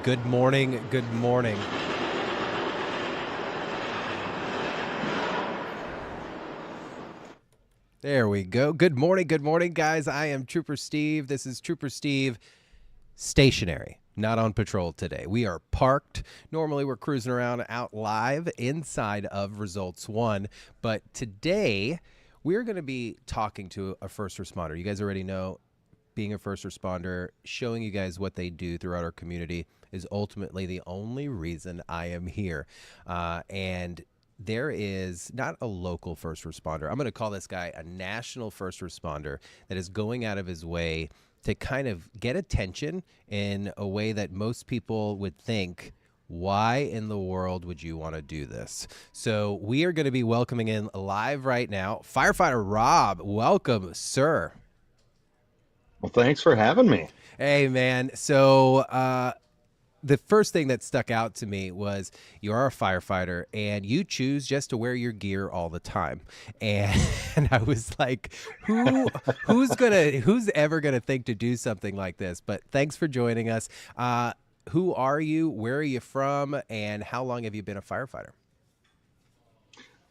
Good morning. Good morning. There we go. Good morning. Good morning, guys. I am Trooper Steve. This is Trooper Steve stationary, not on patrol today. We are parked. Normally, we're cruising around out live inside of Results One, but today we're going to be talking to a first responder. You guys already know being a first responder, showing you guys what they do throughout our community is ultimately the only reason I am here. And there is not a local first responder. I'm going to call this guy a national first responder that is going out of his way to kind of get attention in a way that most people would think, why in the world would you want to do this? So we are going to be welcoming in live right now, Firefighter Rob. Welcome, sir. Well, thanks for having me. Hey, man. So the first thing that stuck out to me was you are a firefighter and you choose just to wear your gear all the time. And, and I was like, who's ever gonna think to do something like this? But thanks for joining us. Who are you? Where are you from? And how long have you been a firefighter?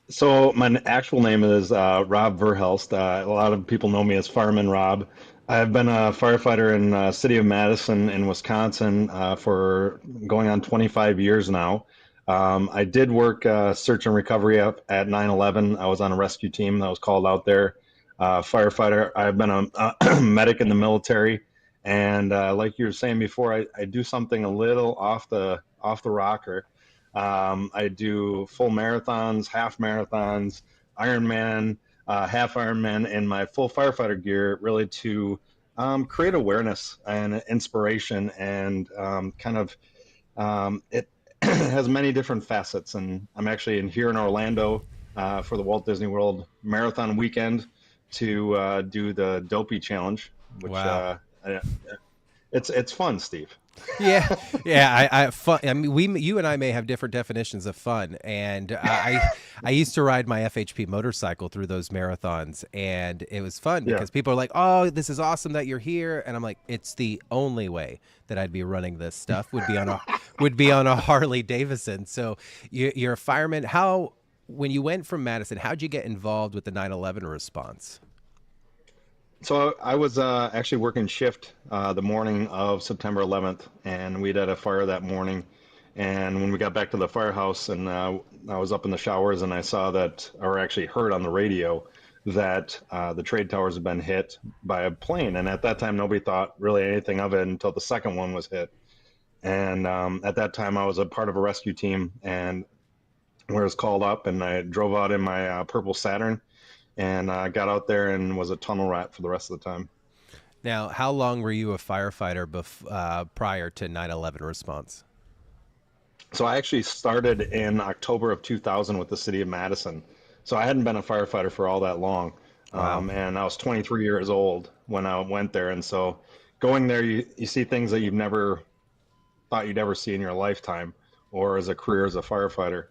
So my actual name is Rob Verhelst. A lot of people know me as Fireman Rob. I've been a firefighter in city of Madison in Wisconsin for going on 25 years now. I did work search and recovery up at 9/11. I was on a rescue team that was called out there. Firefighter. I've been a medic in the military, and like you were saying before, I do something a little off the rocker. I do full marathons, half marathons, Ironman, half Ironman, in my full firefighter gear, really to create awareness and inspiration, and it has many different facets. And I'm actually here in Orlando for the Walt Disney World Marathon weekend to do the Dopey Challenge, which Wow. it's fun, Steve. Yeah, yeah. Fun. I mean, you and I may have different definitions of fun, and I used to ride my FHP motorcycle through those marathons, and it was fun Yeah. because people are like, "Oh, this is awesome that you're here," and I'm like, "It's the only way that I'd be running this stuff would be on a Harley Davidson." So you're a fireman. How when you went from Madison, how'd you get involved with the 9/11 response? So I was actually working shift the morning of September 11th, and we'd had a fire that morning. And when we got back to the firehouse, and I was up in the showers, and I saw that, or actually heard on the radio, that the trade towers had been hit by a plane. And at that time, nobody thought really anything of it until the second one was hit. And at that time, I was a part of a rescue team, and where I was called up, and I drove out in my purple Saturn, and got out there and was a tunnel rat for the rest of the time. Now, how long were you a firefighter prior to 9/11 response? So I actually started in October of 2000 with the city of Madison. So I hadn't been a firefighter for all that long. Wow. And I was 23 years old when I went there. And so going there, you see things that you've never thought you'd ever see in your lifetime or as a career as a firefighter.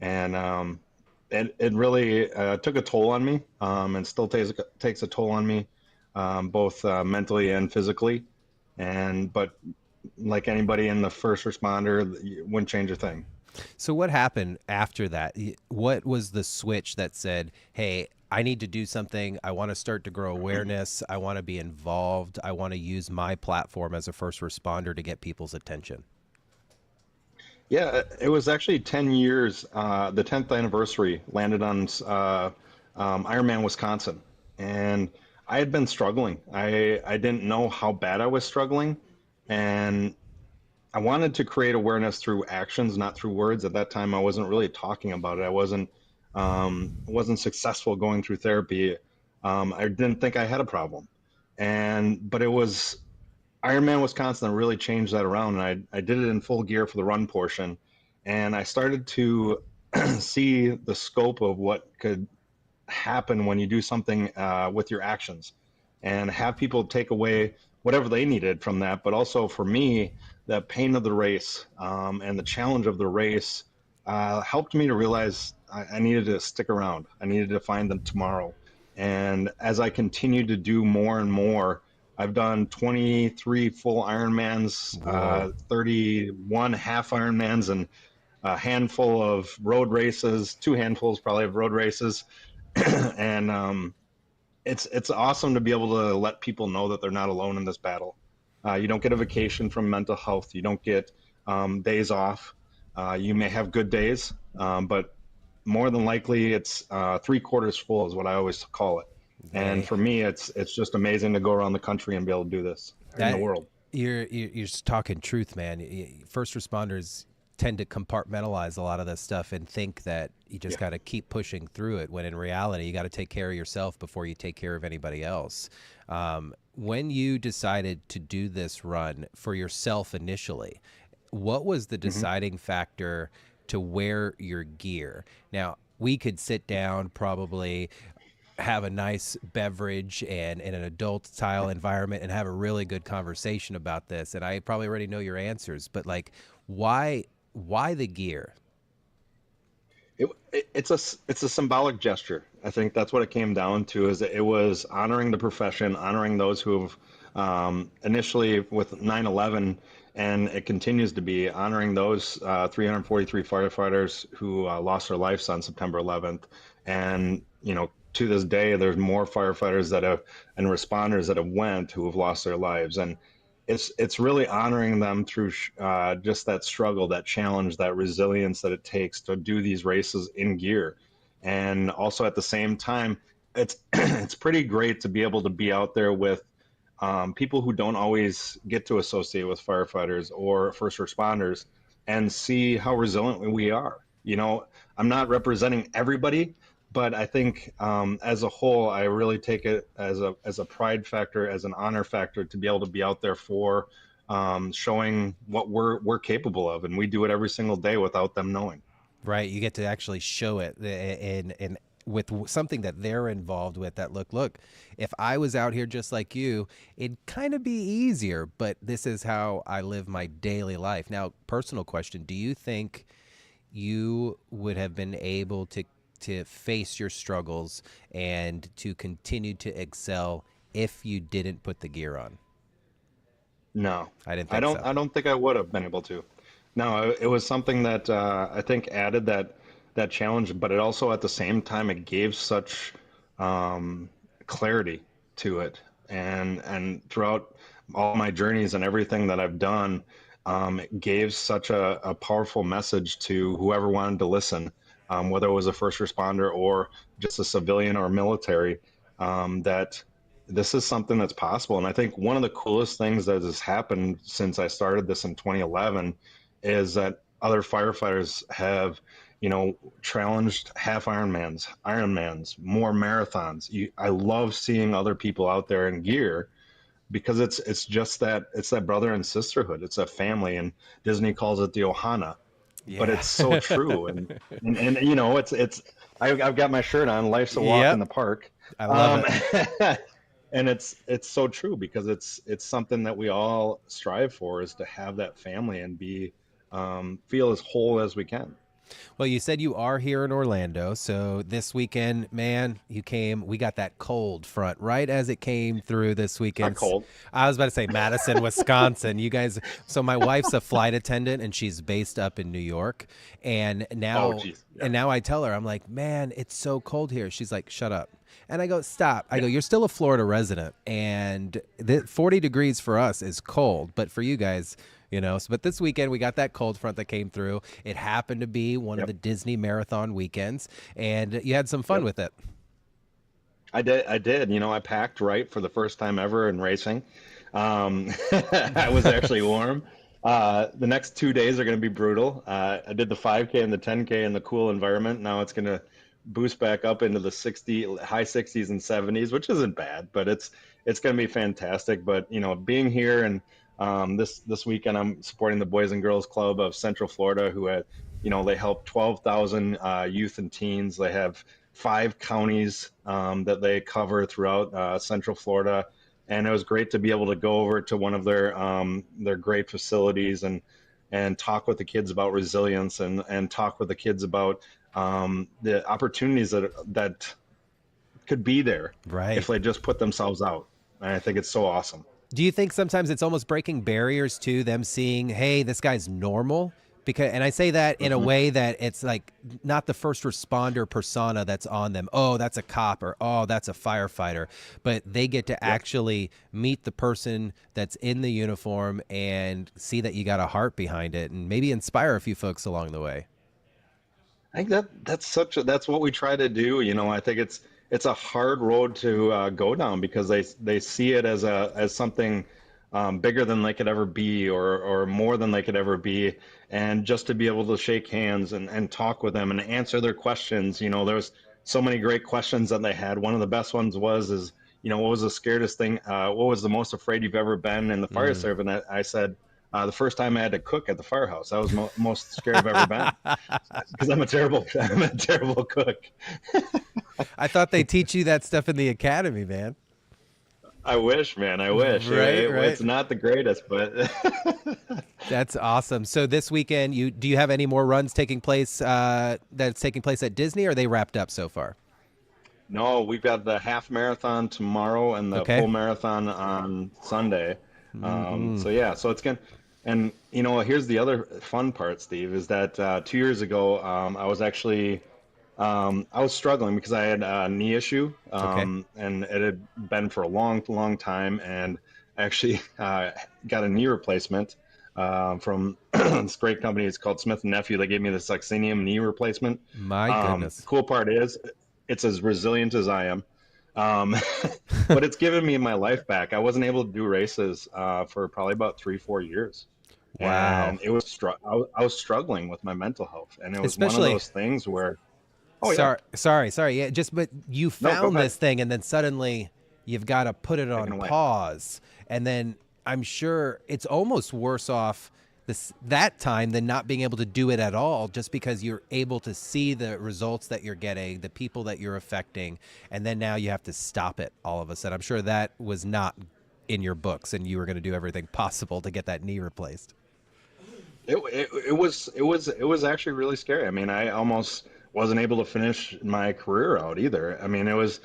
And it really took a toll on me, and still takes a toll on me, both mentally and physically. But like anybody in the first responder, you wouldn't change a thing. So what happened after that? What was the switch that said, "Hey, I need to do something. I want to start to grow awareness. I want to be involved. I want to use my platform as a first responder to get people's attention." Yeah, it was actually 10 years. The 10th anniversary landed on Ironman, Wisconsin. And I had been struggling. I didn't know how bad I was struggling. And I wanted to create awareness through actions, not through words. At that time, I wasn't really talking about it. I wasn't successful going through therapy. I didn't think I had a problem. But it was Ironman Wisconsin really changed that around, and I did it in full gear for the run portion, and I started to see the scope of what could happen when you do something with your actions, and have people take away whatever they needed from that. But also for me, the pain of the race, and the challenge of the race helped me to realize I needed to stick around. I needed to find them tomorrow. And as I continued to do more and more, I've done 23 full Ironmans, Whoa. 31 half Ironmans, and a handful of road races, two handfuls probably of road races. And it's awesome to be able to let people know that they're not alone in this battle. You don't get a vacation from mental health. You don't get days off. You may have good days, but more than likely, it's three quarters full is what I always call it. And Hey, for me, it's just amazing to go around the country and be able to do this in the that world. you're just talking truth, man. First responders tend to compartmentalize a lot of this stuff and think that you just Yeah. got to keep pushing through it, when in reality you got to take care of yourself before you take care of anybody else. When you decided to do this run for yourself initially, what was the hmm deciding factor to wear your gear? Now, we could sit down, probably have a nice beverage and in an adult style environment and have a really good conversation about this, and I probably already know your answers, but like, why the gear? It's a symbolic gesture. I think that's what it came down to. Is that it was honoring the profession, honoring those who have initially with 9/11, and it continues to be honoring those 343 firefighters who lost their lives on September 11th. And to this day, there's more firefighters that have and responders that have went who have lost their lives. And it's really honoring them through just that struggle, that challenge, that resilience that it takes to do these races in gear. And also at the same time, it's it's pretty great to be able to be out there with people who don't always get to associate with firefighters or first responders and see how resilient we are. I'm not representing everybody, but I think as a whole, I really take it as a pride factor, as an honor factor to be able to be out there for showing what we're capable of, and we do it every single day without them knowing. Right, you get to actually show it, and with something that they're involved with, that look, if I was out here just like you, it'd kind of be easier, but this is how I live my daily life. Now, personal question, do you think you would have been able to face your struggles and to continue to excel if you didn't put the gear on? No, I didn't I think don't. so. I don't think I would have been able to. No, it was something that I think added that challenge, but it also at the same time it gave such um, clarity to it, and throughout all my journeys and everything that I've done, it gave such a powerful message to whoever wanted to listen, whether it was a first responder or just a civilian or military, that this is something that's possible. And I think one of the coolest things that has happened since I started this in 2011 is that other firefighters have, challenged half Ironmans, more marathons. I love seeing other people out there in gear because it's just that brother and sisterhood. It's a family, and Disney calls it the Ohana, but Yeah. it's so true. And it's I've got my shirt on. Life's a walk in Yep. the park. I love Um, it. and it's so true because it's something that we all strive for, is to have that family and be feel as whole as we can. Well, you said you are here in Orlando. So this weekend, man, we got that cold front right as it came through this Not weekend. cold. I was about to say Madison, Wisconsin. You guys, so my wife's a flight attendant and she's based up in New York. And Oh, now, geez. Yeah. and now I tell her, I'm like, man, it's so cold here. She's like, shut up. And I go, stop. I Yeah. go, you're still a Florida resident. And 40 degrees for us is cold. But for you guys, but this weekend we got that cold front that came through. It happened to be one of Yep. the Disney marathon weekends, and you had some fun Yep. with it. I did. I did. I packed right for the first time ever in racing. I was actually warm. The next 2 days are going to be brutal. I did the 5K and the 10K in the cool environment. Now it's going to boost back up into the high 60s and 70s, which isn't bad, but it's going to be fantastic. But being here and this weekend, I'm supporting the Boys and Girls Club of Central Florida, who had, they help 12,000 youth and teens. They have 5 counties that they cover throughout Central Florida, and it was great to be able to go over to one of their great facilities and talk with the kids about resilience and talk with the kids about the opportunities that could be there if Right. they just put themselves out. And I think it's so awesome. Do you think sometimes it's almost breaking barriers to them seeing, hey, this guy's normal? Because, and I say that in a Hmm. way that it's like not the first responder persona that's on them. Oh, that's a cop, or oh, that's a firefighter. But they get to Yep. actually meet the person that's in the uniform and see that you got a heart behind it, and maybe inspire a few folks along the way. I think that's what we try to do. I think it's a hard road to go down because they see it as something bigger than they could ever be, or more than they could ever be, and just to be able to shake hands and talk with them and answer their questions. There's so many great questions that they had. One of the best ones is, what was the scariest thing? What was the most afraid you've ever been in the fire Mm. service? And I said, the first time I had to cook at the firehouse, I was most scared I've ever been because I'm a terrible cook. I thought they teach you that stuff in the academy, man. I wish, man. I wish Right, right. it's not the greatest, but That's awesome. So this weekend, do you have any more runs taking place that's taking place at Disney, or are they wrapped up so far? no, we've got the half marathon tomorrow and the Okay. full marathon on Sunday. Mm-hmm. So yeah, so it's gonna, and here's the other fun part, Steve, is that 2 years ago, I was struggling because I had a knee issue, Okay. and it had been for a long, long time. And I actually got a knee replacement from this great company. It's called Smith and Nephew. They gave me this Lexinium knee replacement. My goodness. Cool part is, it's as resilient as I am. Um, but it's given me my life back. I wasn't able to do races for probably about 3, 4 years, Wow. and I was struggling with my mental health, and it was one of Especially, those things where, oh yeah, sorry. Yeah, just but you no, go found ahead. this thing, and then suddenly you've got to put it Taken on away. pause, and then I'm sure it's almost worse off that time than not being able to do it at all, just because you're able to see the results that you're getting, the people that you're affecting, and then now you have to stop it all of a sudden. I'm sure that was not in your books, and you were going to do everything possible to get that knee replaced. It was actually really scary. I mean, I almost wasn't able to finish my career out either. I mean, it was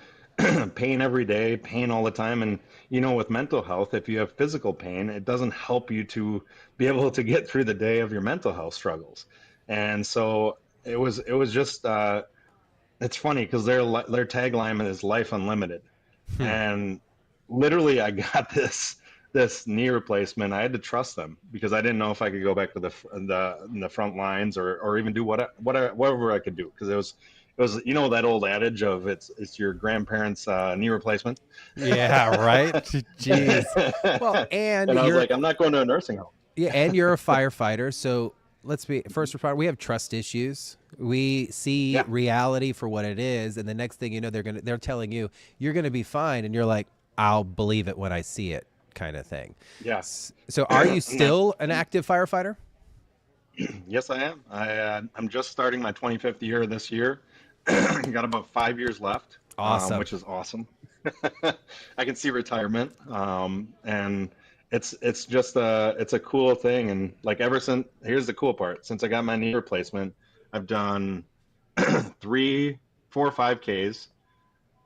pain every day, pain all the time. And with mental health, if you have physical pain, it doesn't help you to be able to get through the day of your mental health struggles. And so it was just it's funny because their tagline is "Life Unlimited." Hmm. And literally I got this knee replacement. I had to trust them because I didn't know if I could go back to the front lines, or even do whatever I could do, because it was that old adage of it's your grandparents' knee replacement. Yeah, right. Jeez. Well, and And I was you're like, I'm not going to a nursing home. yeah, and you're a firefighter, so let's be first responder. We have trust issues. We see Yeah, reality for what it is, and the next thing you know, they're telling you you're gonna be fine, and you're like, I'll believe it when I see it, kind of thing. yeah. So, are you still an active firefighter? Yes, I am. I'm just starting my 25th year this year. Got about 5 years left, Awesome. which is awesome. I can see retirement, and it's just it's a cool thing. And like, ever since, here's the cool part: since I got my knee replacement, I've done three, 4 5Ks,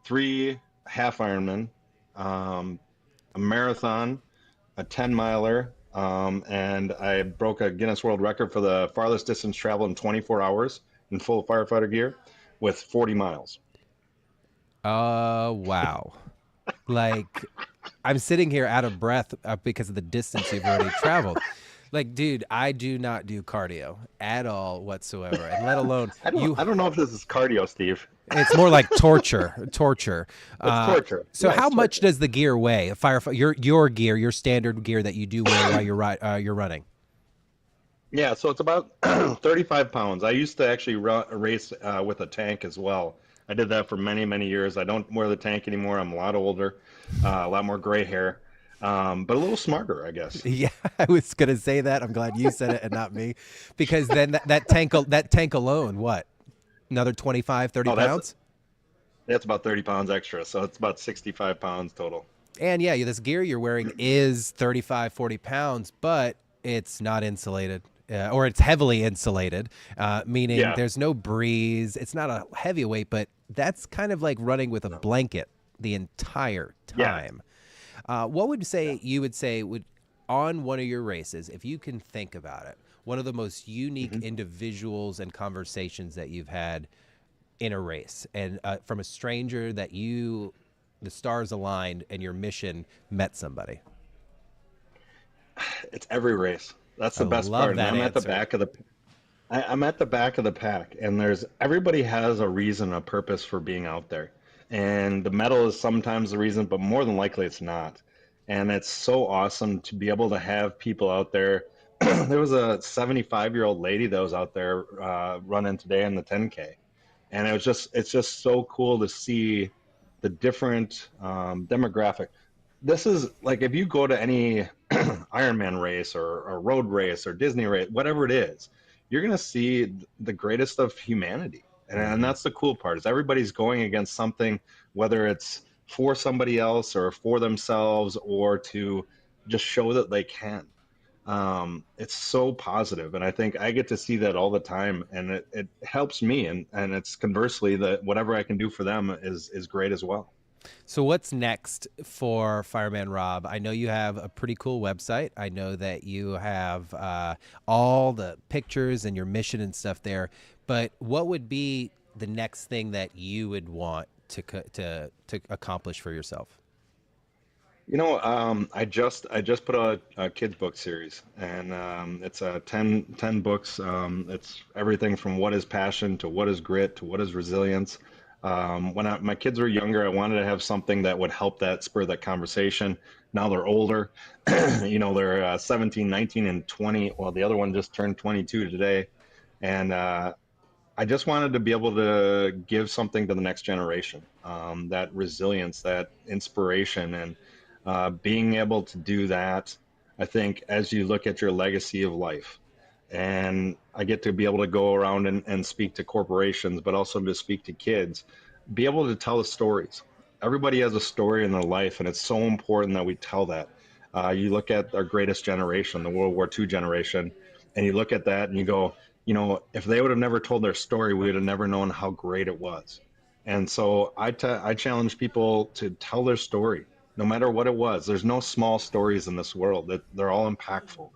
3 half Ironman, um, a marathon, a 10 miler, and I broke a Guinness World Record for the farthest distance traveled in 24 hours in full firefighter gear with 40 miles. Wow. Like, I'm sitting here out of breath because of the distance you've already traveled. Like, dude, I do not do cardio at all whatsoever, and let alone I don't you. I don't know if this is cardio, Steve. It's more like torture, torture. It's torture. So, Yeah, how it's much torture. does the gear weigh? A firefighter, your gear, your standard gear that you do wear while you're running. Yeah, so it's about 35 pounds. I used to actually race with a tank as well. I did that for many, many years. I don't wear the tank anymore. I'm a lot older, a lot more gray hair, but a little smarter, I guess. Yeah, I was gonna say that. I'm glad you said it and not me, because then that tank alone, what, another 25, 30 Oh, that's pounds? that's about 30 pounds extra. So it's about 65 pounds total. And yeah, this gear you're wearing is 35, 40 pounds, but it's not insulated. Or it's heavily insulated, meaning Yeah, there's no breeze. It's not a heavyweight, but that's kind of like running with a blanket the entire yeah. time. What would Yeah. say you would say would on one of your races, if you can think about it, one of the most unique hmm individuals and conversations that you've had in a race, and from a stranger that the stars aligned and your mission met somebody. It's every race. That's I the best part. love And that I'm at the answer. back of the I'm at the back of the pack, and there's everybody has a reason, a purpose for being out there. And the medal is sometimes the reason, but more than likely it's not. And it's so awesome to be able to have people out there. There was a 75-year-old lady that was out there running today in the 10K, and it's just so cool to see the different demographic. This is like if you go to any Ironman race or road race or Disney race, whatever it is, you're going to see the greatest of humanity. And Hmm. that's the cool part is everybody's going against something, whether it's for somebody else or for themselves or to just show that they can. It's so positive, and I think I get to see that all the time, and it helps me, and it's conversely that whatever I can do for them is great as well. So what's next for Fireman Rob? I know you have a pretty cool website. I know that you have all the pictures and your mission and stuff there. But what would be the next thing that you would want to accomplish for yourself? I just put out a kids book series, and it's 10 books. It's everything from what is passion to what is grit to what is resilience. My kids were younger, I wanted to have something that would help that spur that conversation. Now they're older, they're 17, 19, and 20. Well, the other one just turned 22 today, and I just wanted to be able to give something to the next generation, that resilience, that inspiration, and being able to do that. I think as you look at your legacy of life, and I get to be able to go around and speak to corporations, but also to speak to kids, be able to tell the stories. Everybody has a story in their life, and it's so important that we tell that. You look at our greatest generation, the World War II generation, and you look at that and you go, if they would have never told their story, we would have never known how great it was. And so I challenge people to tell their story, no matter what it was. There's no small stories in this world; that they're all impactful.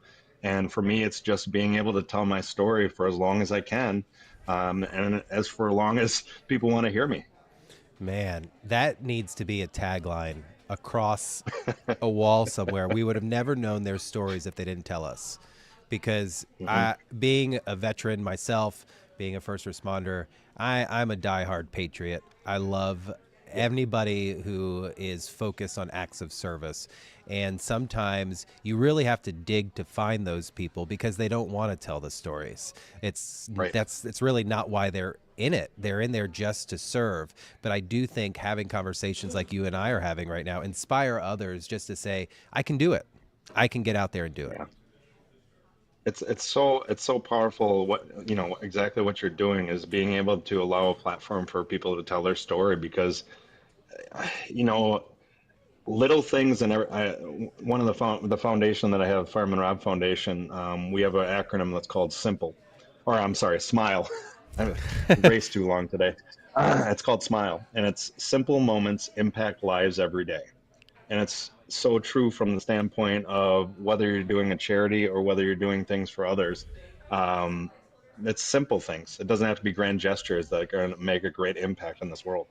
And for me, it's just being able to tell my story for as long as I can, and as for long as people want to hear me. Man, that needs to be a tagline across a wall somewhere. We would have never known their stories if they didn't tell us. Because hmm being a veteran myself, being a first responder, I'm a diehard patriot. I love Yeah, anybody who is focused on acts of service. And sometimes you really have to dig to find those people because they don't want to tell the stories. right. It's really not why they're in it. They're in there just to serve. But I do think having conversations like you and I are having right now inspire others just to say, I can do it. I can get out there and do it. Yeah, it's so powerful. What exactly what you're doing is being able to allow a platform for people to tell their story because you know little things and one of the foundation that I have, Fireman Rob Foundation, we have an acronym that's called Simple, or I'm sorry, Smile. I've raced too long today. It's called Smile, and it's simple moments impact lives every day. And it's so true from the standpoint of whether you're doing a charity or whether you're doing things for others. Um, it's simple things. It doesn't have to be grand gestures that are going to make a great impact in this world.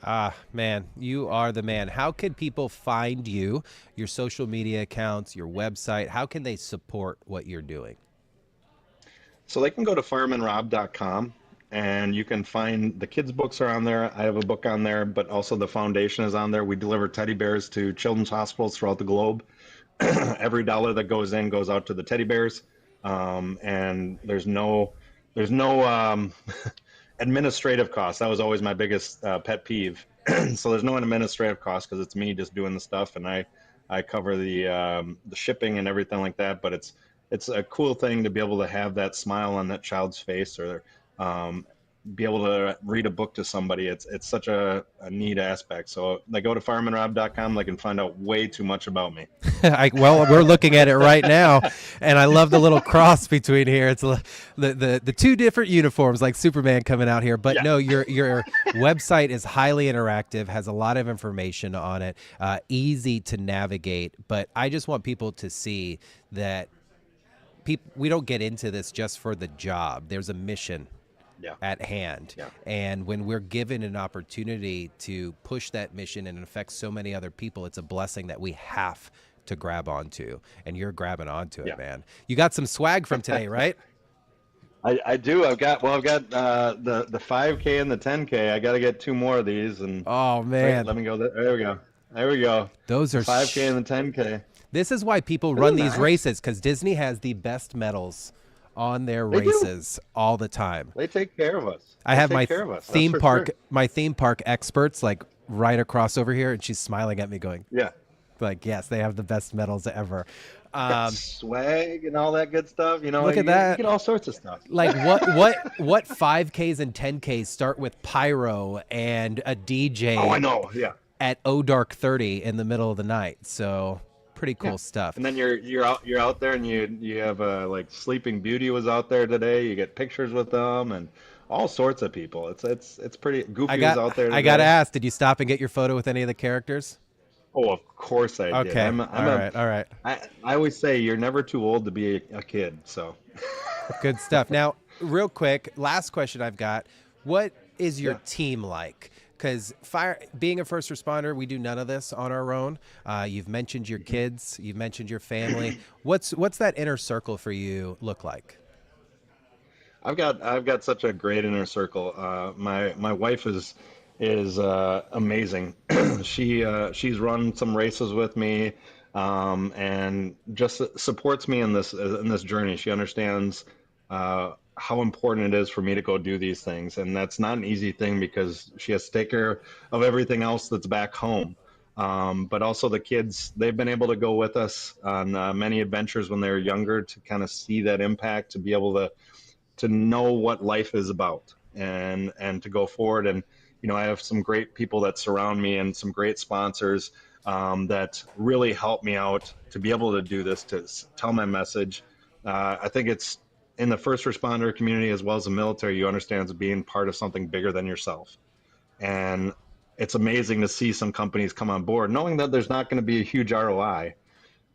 Ah, man, you are the man. How can people find you, your social media accounts, your website? How can they support what you're doing? So they can go to firemanrob.com and you can find the kids' books are on there. I have a book on there, but also the foundation is on there. We deliver teddy bears to children's hospitals throughout the globe. Every dollar that goes in goes out to the teddy bears, and there's no administrative cost. That was always my biggest pet peeve. So there's no administrative cost because it's me just doing the stuff, and I cover the shipping and everything like that. But it's a cool thing to be able to have that smile on that child's face, or um, be able to read a book to somebody. It's such a neat aspect. So they go to firemanrob.com. They can find out way too much about me. Well, we're looking at it right now, and I love the little cross between here. It's the two different uniforms, like Superman coming out here. But Yeah. no, your website is highly interactive, has a lot of information on it, easy to navigate. But I just want people to see that we don't get into this just for the job. There's a mission Yeah. at hand. Yeah. And when we're given an opportunity to push that mission and affect so many other people, it's a blessing that we have to grab onto. And you're grabbing onto it, Yeah. man. You got some swag from today, right? I do. I've got the 5K and the 10K. I got to get two more of these. And Oh, wait, man. let me go. There we go. There we go. Those The are 5K and the 10K. This is why people Isn't run it these nice? races, because Disney has the best medals on their They do. races all the time. They take care of us. I They have take my care of us. That's theme for park, sure. my theme park experts like right across over here, and she's smiling at me, going Yeah. like, "Yes, they have the best medals ever." Got swag and all that good stuff. Look You at that. get all sorts of stuff. Like what 5Ks and 10Ks start with pyro and a DJ Oh, I know. Yeah. at O Dark 30 in the middle of the night. So pretty cool Yeah. stuff. And then you're out there and you have like Sleeping Beauty was out there today. You get pictures with them and all sorts of people. It's pretty. Goofy was out there I got to today. ask, did you stop and get your photo with any of the characters? Oh, of course I did. Okay. All right. I always say you're never too old to be a kid. So Good stuff. Now, real quick, last question I've got. What is your yeah. team like? Because being a first responder, we do none of this on our own. You've mentioned your kids. You've mentioned your family. What's that inner circle for you look like? I've got such a great inner circle. My wife is amazing. She's run some races with me, and just supports me in this journey. She understands how important it is for me to go do these things, and that's not an easy thing because she has to take care of everything else that's back home. But also the kids, they've been able to go with us on many adventures when they were younger to kind of see that impact, to be able to know what life is about and to go forward. And I have some great people that surround me and some great sponsors that really help me out to be able to do this, to tell my message. I think it's in the first responder community as well as the military, you understand it's being part of something bigger than yourself. And it's amazing to see some companies come on board knowing that there's not going to be a huge ROI,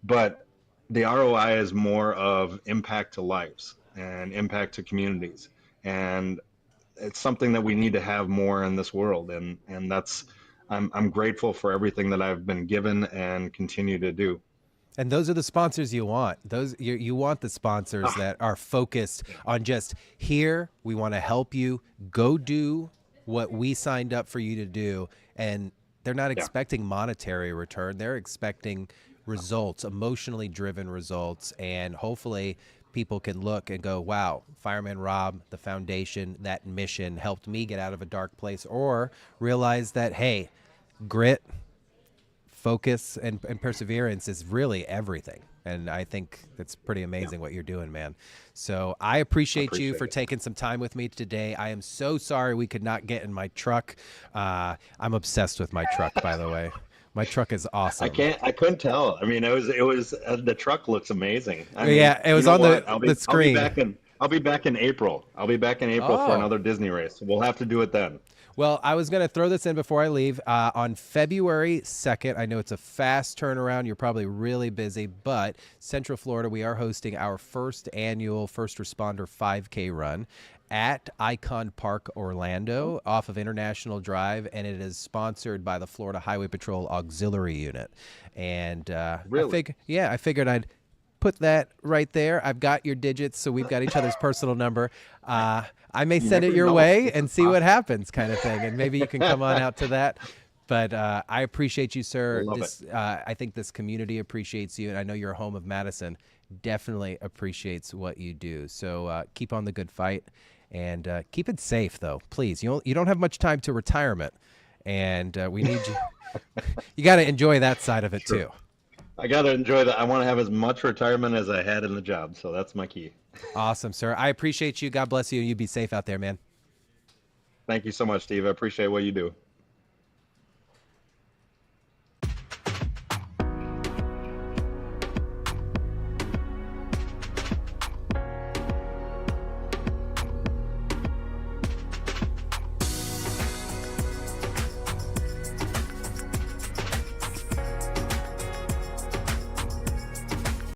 but the ROI is more of impact to lives and impact to communities. And it's something that we need to have more in this world. And that's, I'm grateful for everything that I've been given and continue to do. And those are the sponsors you want. You want the sponsors that are focused on just here. We want to help you go do what we signed up for you to do. And they're not Yeah. expecting monetary return. They're expecting results, emotionally driven results. And hopefully people can look and go, wow, Fireman Rob, the foundation, that mission helped me get out of a dark place, or realize that, hey, grit, focus, and perseverance is really everything. And I think that's pretty amazing what you're doing, man. So I appreciate you for it. taking some time with me today. I am so sorry we could not get in my truck. I'm obsessed with my truck, by the way. My truck is awesome. I couldn't tell. I mean, it was the truck looks amazing. I mean, Yeah, it was you know on what? the screen. I'll be back in April. I'll be back in April for Oh. another Disney race. We'll have to do it then. Well, I was going to throw this in before I leave. On February 2nd, I know it's a fast turnaround. You're probably really busy, but Central Florida, we are hosting our first annual First Responder 5K run at Icon Park, Orlando, off of International Drive, and it is sponsored by the Florida Highway Patrol Auxiliary Unit. And Really? I figured I'd put that right there. I've got your digits, so we've got each other's personal number. I may send it never your know. way and see what happens, kind of thing, and maybe you can come on out to that. But I appreciate you, sir. Love This, I think this community appreciates you, and I know your home of Madison definitely appreciates what you do. So keep on the good fight, and keep it safe, though, please. You don't have much time to retirement, and we need you. You got to enjoy that side of it too. I got to enjoy that. I want to have as much retirement as I had in the job, so that's my key. Awesome, sir. I appreciate you. God bless you. You be safe out there, man. Thank you so much, Steve. I appreciate what you do.